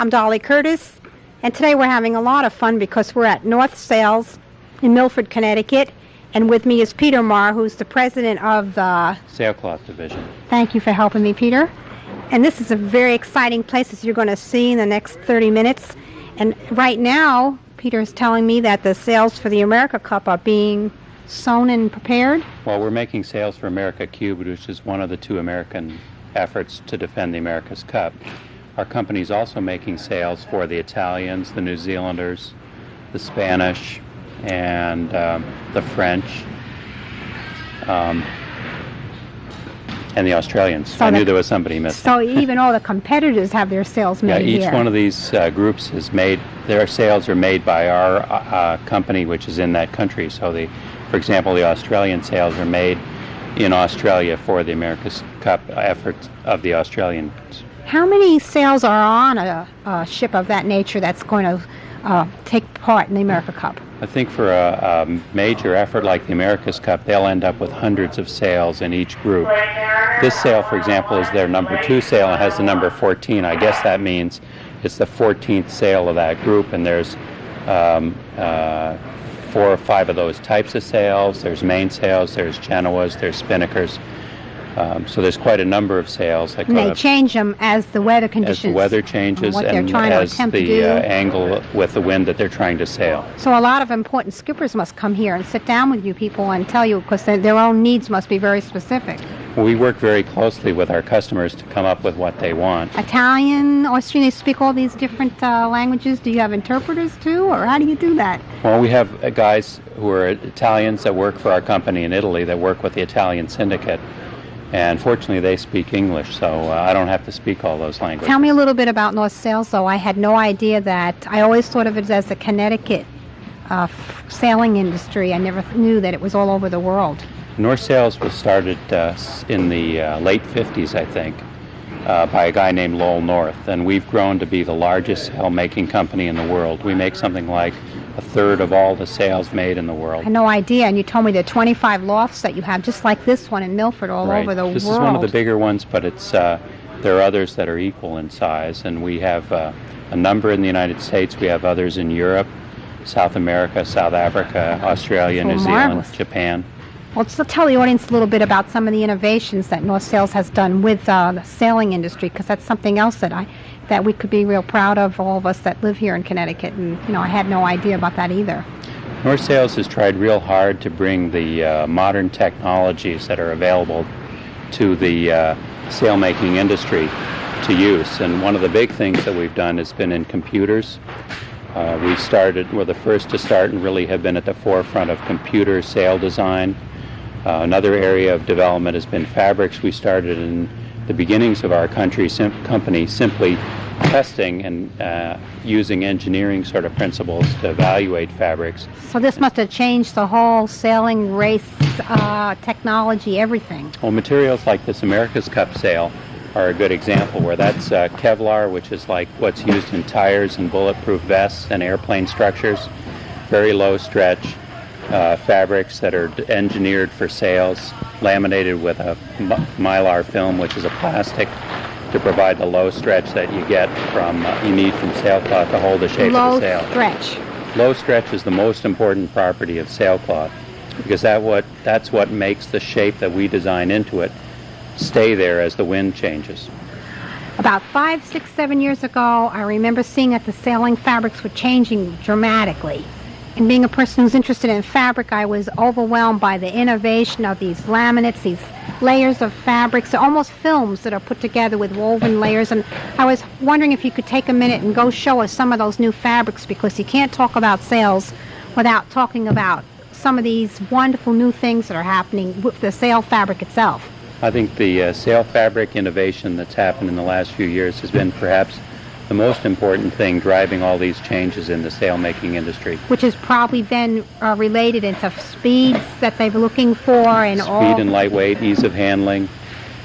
I'm Dolly Curtis, and today we're having a lot of fun because we're at North Sales in Milford, Connecticut, and with me is Peter Marr, who's the president of the Sailcloth Division. Thank you for helping me, Peter. And this is a very exciting place, as you're going to see in the next 30 minutes. And right now, Peter is telling me that the sails for the America Cup are being sewn and prepared. Well, we're making sails for America Cubed, which is one of the two American efforts to defend the America's Cup. Our company is also making sails for the Italians, the New Zealanders, the Spanish, and the French, and the Australians. So I knew there was somebody missing. So even all the competitors have their sails made each here. One of these groups has made, their sails are made by our company, which is in that country. So, for example, the Australian sails are made in Australia for the America's Cup efforts of the Australians. How many sails are on a ship of that nature that's going to take part in the America Cup? I think for a major effort like the America's Cup, they'll end up with hundreds of sails in each group. This sail, for example, is their number 2 sail and has the number 14. I guess that means it's the 14th sail of that group, and there's 4 or 5 of those types of sails. There's mainsails, there's Genoas, there's spinnakers. So there's quite a number of sails. And they change them as the weather conditions. As the weather changes and as the angle with the wind that they're trying to sail. So a lot of important skippers must come here and sit down with you people and tell you, because their own needs must be very specific. We work very closely with our customers to come up with what they want. Italian, Austrian, they speak all these different languages. Do you have interpreters too, or how do you do that? Well, we have guys who are Italians that work for our company in Italy that work with the Italian syndicate. And fortunately, they speak English, so I don't have to speak all those languages. Tell me a little bit about North Sales, though. I had no idea that. I always thought of it as the Connecticut sailing industry. I never knew that it was all over the world. North Sales was started in the late 50s, I think, by a guy named Lowell North, and we've grown to be the largest sail-making company in the world. We make something like a third of all the sails made in the world. I had no idea, and you told me there are 25 lofts that you have, just like this one in Milford, all over the world. This is one of the bigger ones, but it's there are others that are equal in size, and we have a number in the United States. We have others in Europe, South America, South Africa, Australia, New Zealand, Japan. Well, so tell the audience a little bit about some of the innovations that North Sales has done with the sailing industry, because that's something else that we could be real proud of, all of us that live here in Connecticut. And I had no idea about that either. North Sales has tried real hard to bring the modern technologies that are available to the sailmaking industry to use. And one of the big things that we've done has been in computers. We're the first to start and really have been at the forefront of computer sail design. Another area of development has been fabrics. We started in the beginnings of our company simply testing and using engineering sort of principles to evaluate fabrics. So this must have changed the whole sailing race, technology, everything. Well, materials like this America's Cup sail are a good example, where that's Kevlar, which is like what's used in tires and bulletproof vests and airplane structures. Very low stretch fabrics that are engineered for sails, laminated with a mylar film, which is a plastic, to provide the low stretch that you get you need from sailcloth to hold the shape of the sail. Low stretch. Low stretch is the most important property of sailcloth, because that's what makes the shape that we design into it stay there as the wind changes. About 5, 6, 7 years ago, I remember seeing that the sailing fabrics were changing dramatically. And being a person who's interested in fabric, I was overwhelmed by the innovation of these laminates, these layers of fabrics. They're almost films that are put together with woven layers. And I was wondering if you could take a minute and go show us some of those new fabrics, because you can't talk about sails without talking about some of these wonderful new things that are happening with the sail fabric itself. I think the sail fabric innovation that's happened in the last few years has been perhaps the most important thing driving all these changes in the sailmaking industry. Which has probably been related into speeds that they're looking for and Speed and lightweight, ease of handling.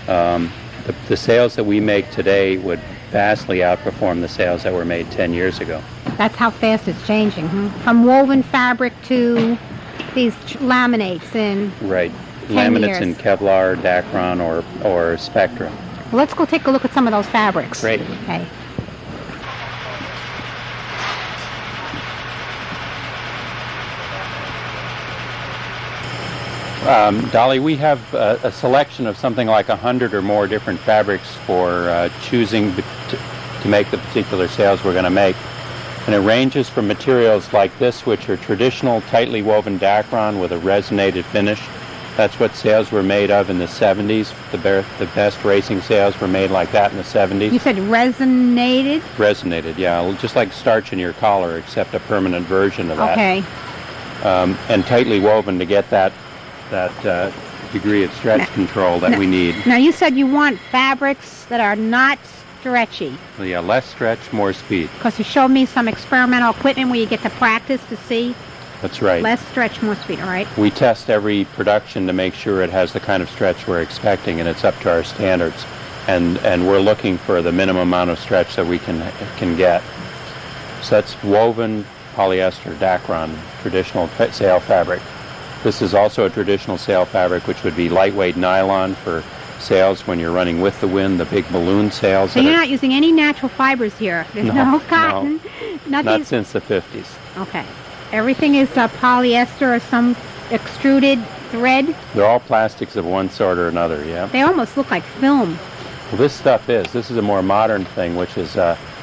The sails that we make today would vastly outperform the sails that were made 10 years ago. That's how fast it's changing. From woven fabric to these laminates in Right. 10 Laminates years. in Kevlar, Dacron, or Spectra. Well, let's go take a look at some of those fabrics. Great. Okay. Dolly, we have a selection of something like 100 or more different fabrics for choosing to make the particular sails we're going to make. And it ranges from materials like this, which are traditional tightly woven Dacron with a resinated finish. That's what sails were made of in the 70s. The best racing sails were made like that in the 70s. You said resinated? Resinated, yeah. Just like starch in your collar, except a permanent version of that. Okay. And tightly woven to get that degree of stretch control that we need. Now, you said you want fabrics that are not stretchy. Yeah, less stretch, more speed. Because you showed me some experimental equipment where you get to practice to see. That's right. Less stretch, more speed, all right? We test every production to make sure it has the kind of stretch we're expecting, and it's up to our standards. And we're looking for the minimum amount of stretch that we can get. So that's woven polyester Dacron, traditional sail fabric. This is also a traditional sail fabric, which would be lightweight nylon for sails when you're running with the wind, the big balloon sails. So you're not using any natural fibers here? There's no cotton? No, not since the 50s. Okay. Everything is polyester or some extruded thread? They're all plastics of one sort or another, yeah. They almost look like film. Well, this is a more modern thing, which is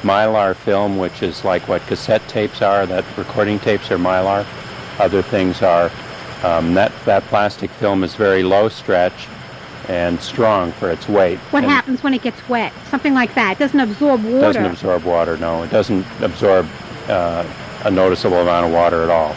Mylar film, which is like what cassette tapes are, that recording tapes are Mylar. Other things are, that plastic film is very low stretch and strong for its weight. What happens when it gets wet? Something like that. It doesn't absorb water. It doesn't absorb water, no. It doesn't absorb a noticeable amount of water at all.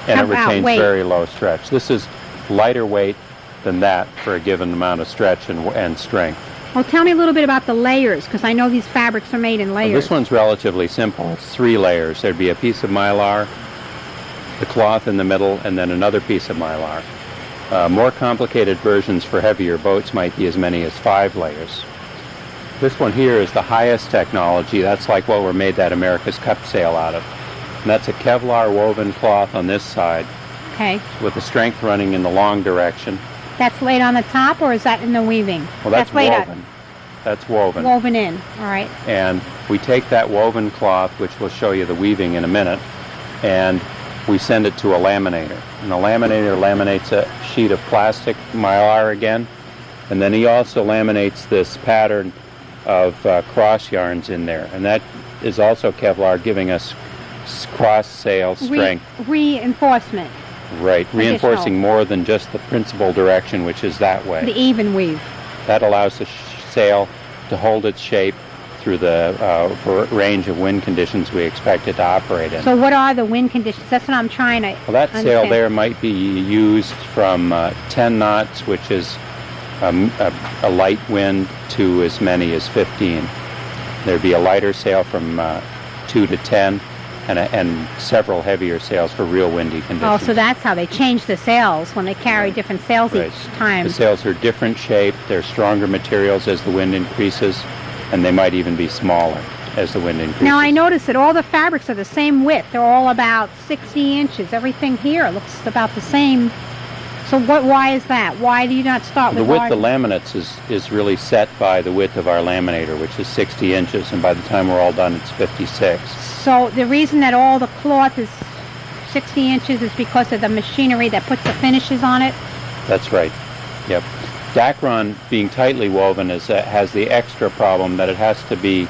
And it retains very low stretch. This is lighter weight than that for a given amount of stretch and strength. Well, tell me a little bit about the layers, because I know these fabrics are made in layers. Well, this one's relatively simple. It's 3 layers. There'd be a piece of Mylar, the cloth in the middle, and then another piece of Mylar. More complicated versions for heavier boats might be as many as 5 layers. This one here is the highest technology. That's like what we're made that America's Cup sail out of. And that's a Kevlar woven cloth on this side. Okay. With the strength running in the long direction. That's laid on the top, or is that in the weaving? Well, that's woven. That's woven. Woven in, all right. And we take that woven cloth, which will show you the weaving in a minute, and we send it to a laminator. And the laminator laminates a sheet of plastic Mylar again, and then he also laminates this pattern of cross yarns in there. And that is also Kevlar, giving us cross sail strength. Reinforcement. Right, reinforcing more than just the principal direction, which is that way. The even weave. That allows the sail to hold its shape through the range of wind conditions we expect it to operate in. So what are the wind conditions? That's what I'm trying to Well, that sail there might be used from 10 knots, which is a light wind, to as many as 15. There'd be a lighter sail from 2 to 10. And several heavier sails for real windy conditions. Oh, so that's how they change the sails when they carry different sails each time. The sails are different shape, they're stronger materials as the wind increases, and they might even be smaller as the wind increases. Now, I noticed that all the fabrics are the same width. They're all about 60 inches. Everything here looks about the same. So why is that? Why do you not start with the width of laminates is really set by the width of our laminator, which is 60 inches, and by the time we're all done, it's 56. So the reason that all the cloth is 60 inches is because of the machinery that puts the finishes on it? That's right. Yep. Dacron, being tightly woven, has the extra problem that it has to be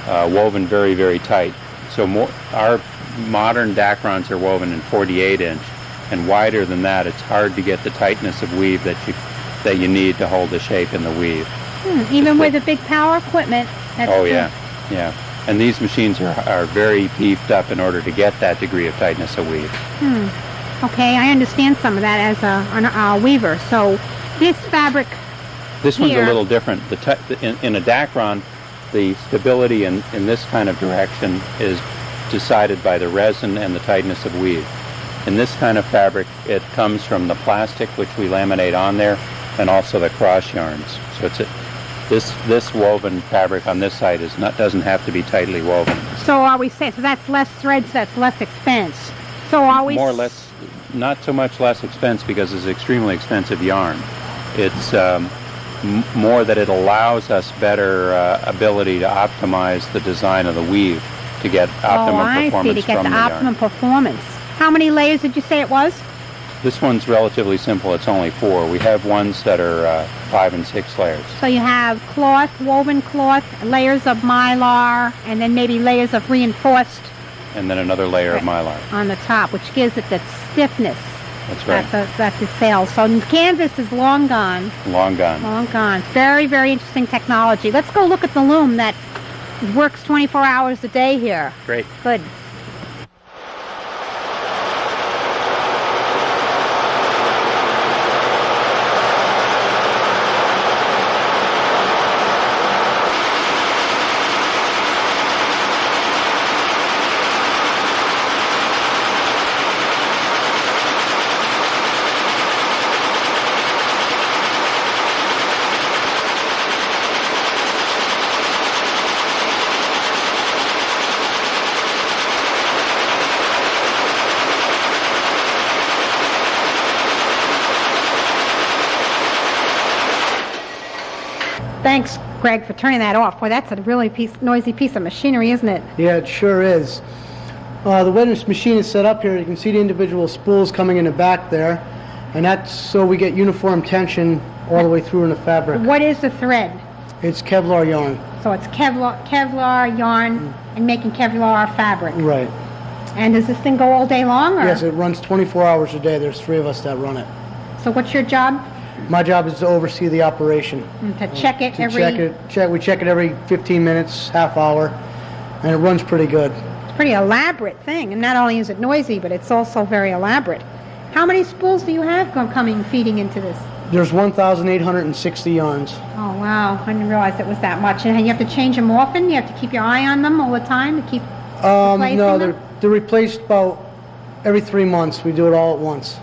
woven very, very tight. So our modern Dacrons are woven in 48-inch. And wider than that, it's hard to get the tightness of weave that you need to hold the shape in the weave. Even with the big power equipment. Yeah. And these machines are very beefed up in order to get that degree of tightness of weave. Okay, I understand some of that as a weaver. So this fabric This one's a little different. In a Dacron, the stability in this kind of direction is decided by the resin and the tightness of weave. In this kind of fabric, it comes from the plastic, which we laminate on there, and also the cross yarns. So it's this woven fabric on this side doesn't have to be tightly woven. So are we saying, so that's less threads, that's less expense. So are we... More or less, not so much less expense because it's extremely expensive yarn. It's more that it allows us better ability to optimize the design of the weave to get optimum performance from the yarn. To get the optimum performance. How many layers did you say it was? This one's relatively simple. It's only 4. We have ones that are 5 and 6 layers. So you have cloth, woven cloth, layers of mylar, and then maybe layers of reinforced And then another layer of mylar. on the top, which gives it that stiffness That's right. that it sells. So canvas is long gone. Long gone. Long gone. Very, very interesting technology. Let's go look at the loom that works 24 hours a day here. Great. Good. Thanks, Greg, for turning that off. Boy, that's a really noisy piece of machinery, isn't it? Yeah, it sure is. The way this machine is set up here, you can see the individual spools coming in the back there, and that's so we get uniform tension all the way through in the fabric. What is the thread? It's Kevlar yarn. So it's Kevlar yarn and making Kevlar fabric. Right. And does this thing go all day long? Or? Yes, it runs 24 hours a day. There's 3 of us that run it. So what's your job? My job is to oversee the operation. To check it every... We check it every 15 minutes, half hour, and it runs pretty good. It's a pretty elaborate thing. And not only is it noisy, but it's also very elaborate. How many spools do you have feeding into this? There's 1,860 yarns. Oh, wow. I didn't realize it was that much. And you have to change them often? You have to keep your eye on them all the time to keep replacing No, them? they're replaced about every 3 months. We do it all at once.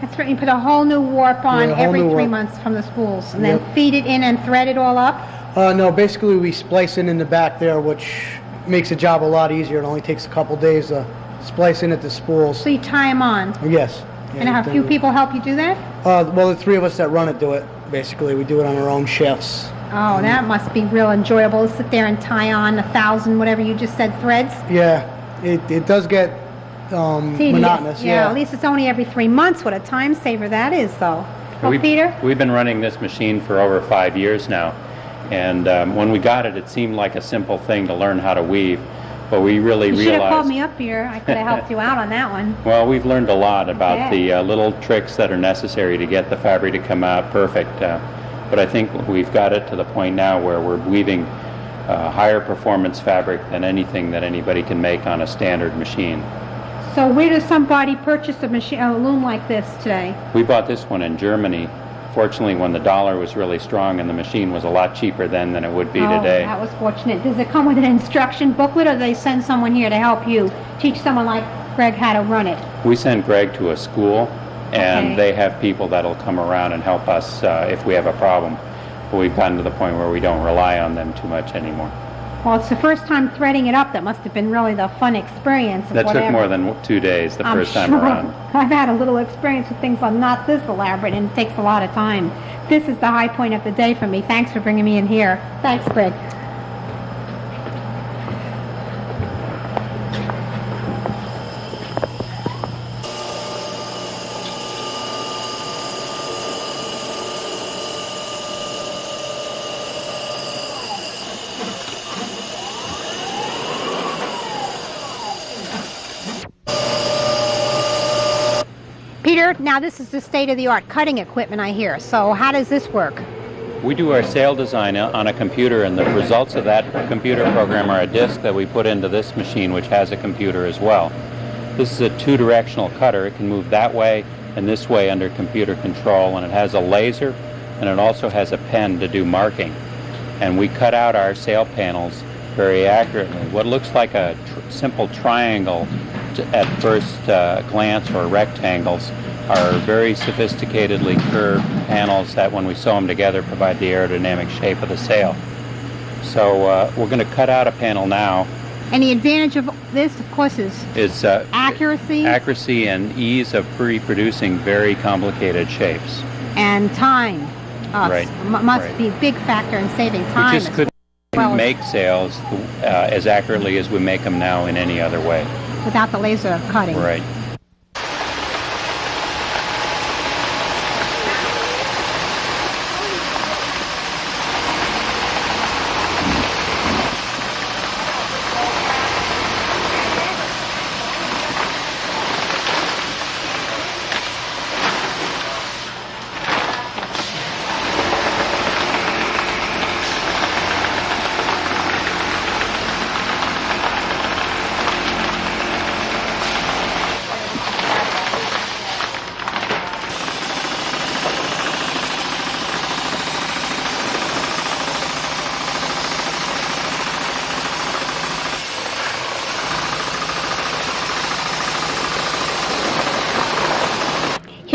That's right. You put a whole new warp on Yeah, a whole every new 3 warp. months from the spools. And Yep. then feed it in and thread it all up? No, basically we splice in the back there, which makes the job a lot easier. It only takes a couple days to splice in at the spools. So you tie them on. Yes. And have a few people help you do that? Well, the 3 of us that run it do it. Basically, we do it on our own shifts. Oh, that must be real enjoyable to sit there and tie on 1,000, whatever you just said, threads. Yeah, it does get Tedious. monotonous. Yeah. At least it's only every 3 months. What a time saver that is, though. Oh, Peter? We've been running this machine for over 5 years now. And when we got it, it seemed like a simple thing to learn how to weave. But we really You realized... should have called me up here. I could have helped you out on that one. Well, we've learned a lot about Okay. the little tricks that are necessary to get the fabric to come out perfect. But I think we've got it to the point now where we're weaving higher performance fabric than anything that anybody can make on a standard machine. So where does somebody purchase a loom like this today? We bought this one in Germany. Fortunately, when the dollar was really strong and the machine was a lot cheaper then than it would be today. That was fortunate. Does it come with an instruction booklet, or do they send someone here to help you teach someone like Greg how to run it? We send Greg to a school, and Okay. they have people that'll come around and help us if we have a problem. But we've gotten to the point where we don't rely on them too much anymore. Well, it's the first time threading it up. That must have been really the fun experience. Of That whatever. took more than 2 days the I'm first time sure. around. I've had a little experience with things not this elaborate, and it takes a lot of time. This is the high point of the day for me. Thanks for bringing me in here. Thanks, Greg. Peter, now this is the state-of-the-art cutting equipment, I hear. So how does this work? We do our sail design on a computer, and the results of that computer program are a disk that we put into this machine, which has a computer as well. This is a 2-directional cutter. It can move that way and this way under computer control, and it has a laser, and it also has a pen to do marking. And we cut out our sail panels very accurately. What looks like a simple triangle at first glance, or rectangles, are very sophisticatedly curved panels that, when we sew them together, provide the aerodynamic shape of the sail. So we're going to cut out a panel now. And the advantage of this, of course, is accuracy. Accuracy and ease of reproducing very complicated shapes. And time. Right. Must Right. be a big factor in saving time. We just couldn't make sails as accurately as we make them now in any other way. Without the laser cutting. Right.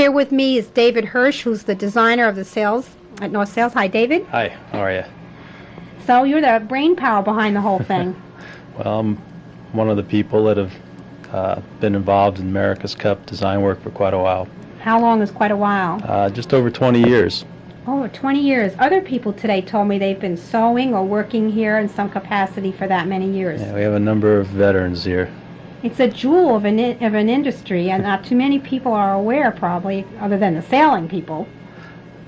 Here with me is David Hirsch, who's the designer of the sails at North Sails. Hi, David. Hi, how are you? So you're the brain power behind the whole thing. Well, I'm one of the people that have been involved in America's Cup design work for quite a while. How long is quite a while? Just over 20 years. Oh, 20 years. Other people today told me they've been sewing or working here in some capacity for that many years. Yeah, we have a number of veterans here. It's a jewel of an industry, and not too many people are aware, probably, other than the sailing people.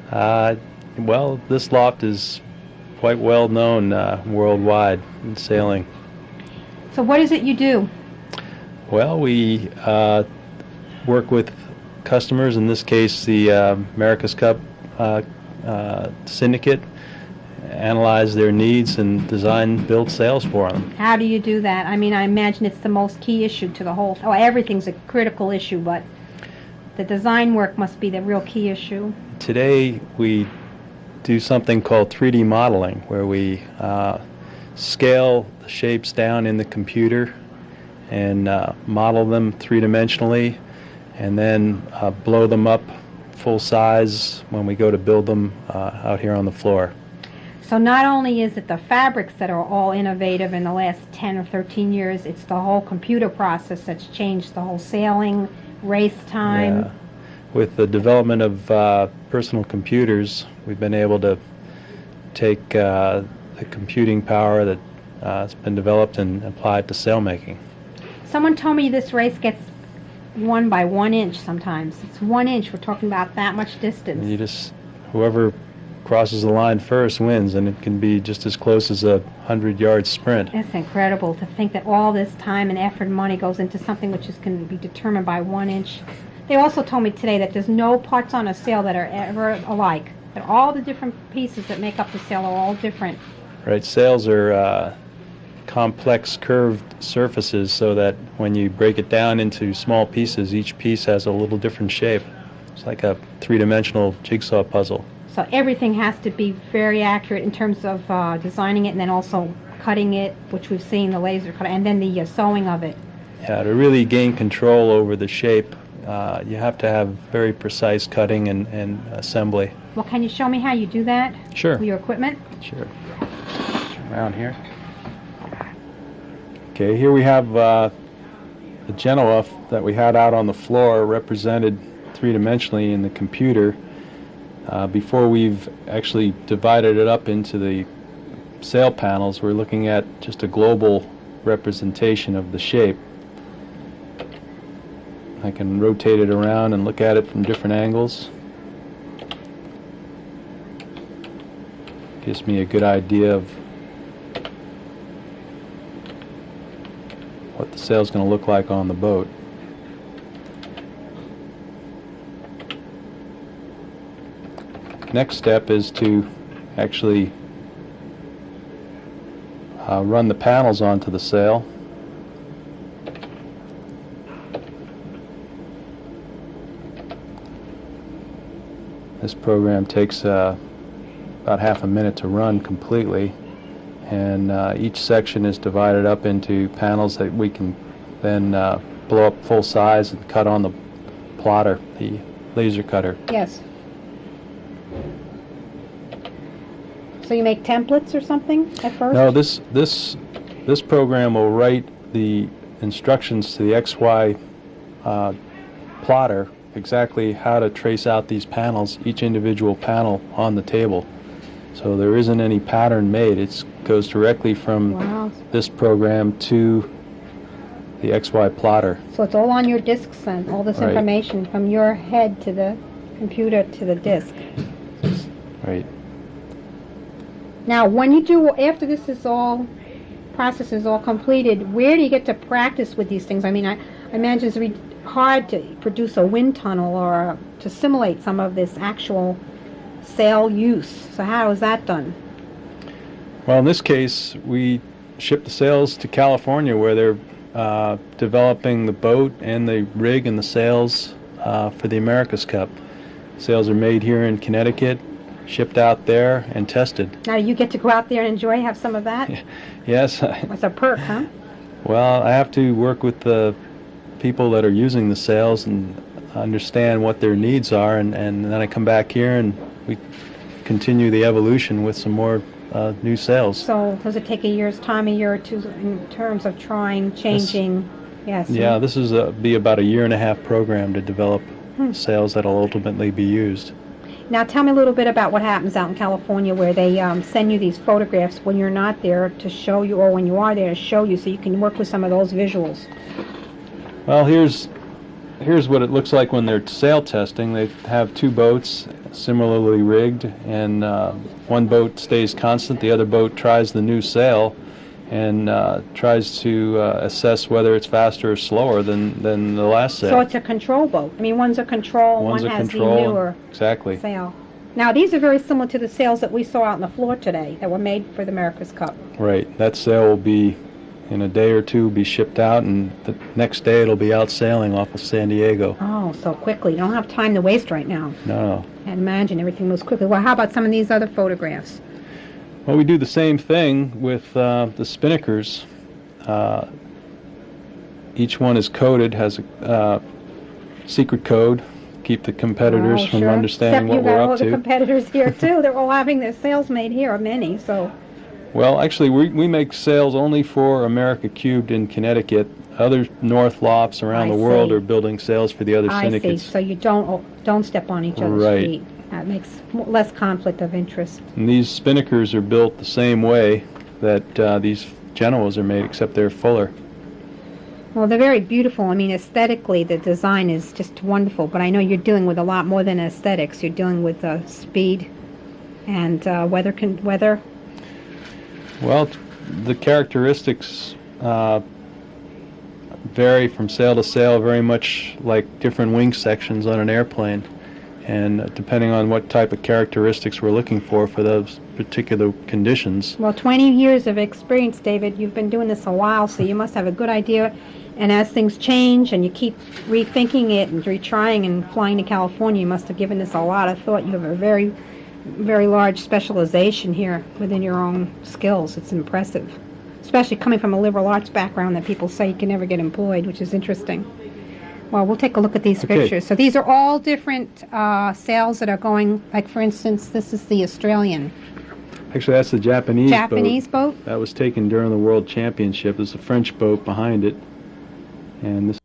Well, this loft is quite well known worldwide in sailing. So what is it you do? Well, we work with customers, in this case the America's Cup syndicate, analyze their needs and design, build sails for them. How do you do that? I mean, I imagine it's the most key issue to the whole... Oh, everything's a critical issue, but the design work must be the real key issue. Today we do something called 3D modeling, where we scale the shapes down in the computer and model them three-dimensionally, and then blow them up full size when we go to build them out here on the floor. So not only is it the fabrics that are all innovative in the last 10 or 13 years, it's the whole computer process that's changed the whole sailing, race time. Yeah. With the development of personal computers, we've been able to take the computing power that has been developed and apply it to sailmaking. Someone told me this race gets won by 1 inch sometimes. It's 1 inch. We're talking about that much distance. You just, whoever crosses the line first wins, and it can be just as close as a 100-yard sprint. It's incredible to think that all this time and effort and money goes into something which can be determined by 1 inch. They also told me today that there's no parts on a sail that are ever alike, that all the different pieces that make up the sail are all different. Right, sails are complex curved surfaces, so that when you break it down into small pieces, each piece has a little different shape. It's like a three-dimensional jigsaw puzzle. So everything has to be very accurate in terms of designing it, and then also cutting it, which we've seen, the laser cut, and then the sewing of it. Yeah, to really gain control over the shape, you have to have very precise cutting and assembly. Well, can you show me how you do that? Sure. With your equipment? Sure. Around here. Okay, here we have the Genoa that we had out on the floor, represented three-dimensionally in the computer. Before we've actually divided it up into the sail panels, we're looking at just a global representation of the shape. I can rotate it around and look at it from different angles. Gives me a good idea of what the sail's going to look like on the boat. Next step is to actually run the panels onto the sail. This program takes about half a minute to run completely, and each section is divided up into panels that we can then blow up full size and cut on the plotter, the laser cutter. Yes. So you make templates or something at first? No, this program will write the instructions to the XY plotter, exactly how to trace out these panels, each individual panel on the table. So there isn't any pattern made. It goes directly from this program to the XY plotter. So it's all on your discs then, all this information from your head to the computer to the disc. Right. Now, when you do, after this is all, process is all completed, where do you get to practice with these things? I mean, I imagine it's really hard to produce a wind tunnel or to simulate some of this actual sail use. So how is that done? Well, in this case, we ship the sails to California, where they're developing the boat and the rig and the sails for the America's Cup. Sails are made here in Connecticut, shipped out there, and tested. Now you get to go out there and enjoy, have some of that? Yes. It's a perk, huh? Well, I have to work with the people that are using the sails and understand what their needs are, and then I come back here and we continue the evolution with some more new sales. So does it take a year's time, a year or two, in terms of trying, changing? Yes. Yeah, this is be about a 1.5-year program to develop sales that'll ultimately be used. Now tell me a little bit about what happens out in California, where they send you these photographs when you're not there to show you, or when you are there to show you, so you can work with some of those visuals. Well, here's what it looks like when they're sail testing. They have 2 boats similarly rigged, and one boat stays constant, the other boat tries the new sail and tries to assess whether it's faster or slower than the last sail. So it's a control boat. I mean, one's a control, One's one a has control, the newer exactly. sail. Now, these are very similar to the sails that we saw out on the floor today that were made for the America's Cup. Right. That sail will be, in a day or two, be shipped out, and the next day it'll be out sailing off of San Diego. Oh, so quickly. You don't have time to waste right now. No. I imagine everything moves quickly. Well, how about some of these other photographs? Well, we do the same thing with the spinnakers. Each one is coded, has a secret code, keep the competitors from understanding what we're up Except you got all the to. competitors here, too. They're all having their sails made here, or many, so... Well, actually, we make sails only for America Cubed in Connecticut. Other North lofts around the world are building sails for the other syndicates. I see. So you don't step on each other's Right. feet. That makes less conflict of interest. And these spinnakers are built the same way that these Genoas are made, except they're fuller. Well, they're very beautiful. I mean, aesthetically, the design is just wonderful. But I know you're dealing with a lot more than aesthetics. You're dealing with speed and weather. Well, the characteristics vary from sail to sail, very much like different wing sections on an airplane. And depending on what type of characteristics we're looking for those particular conditions. Well, 20 years of experience, David. You've been doing this a while, so you must have a good idea. And as things change and you keep rethinking it and retrying and flying to California, you must have given this a lot of thought. You have a very, very large specialization here within your own skills. It's impressive, especially coming from a liberal arts background that people say you can never get employed, which is interesting. Well, we'll take a look at these pictures. So these are all different sails that are going, like for instance, this is the Australian. Actually, that's the Japanese boat. That was taken during the World Championship. There's a French boat behind it. And this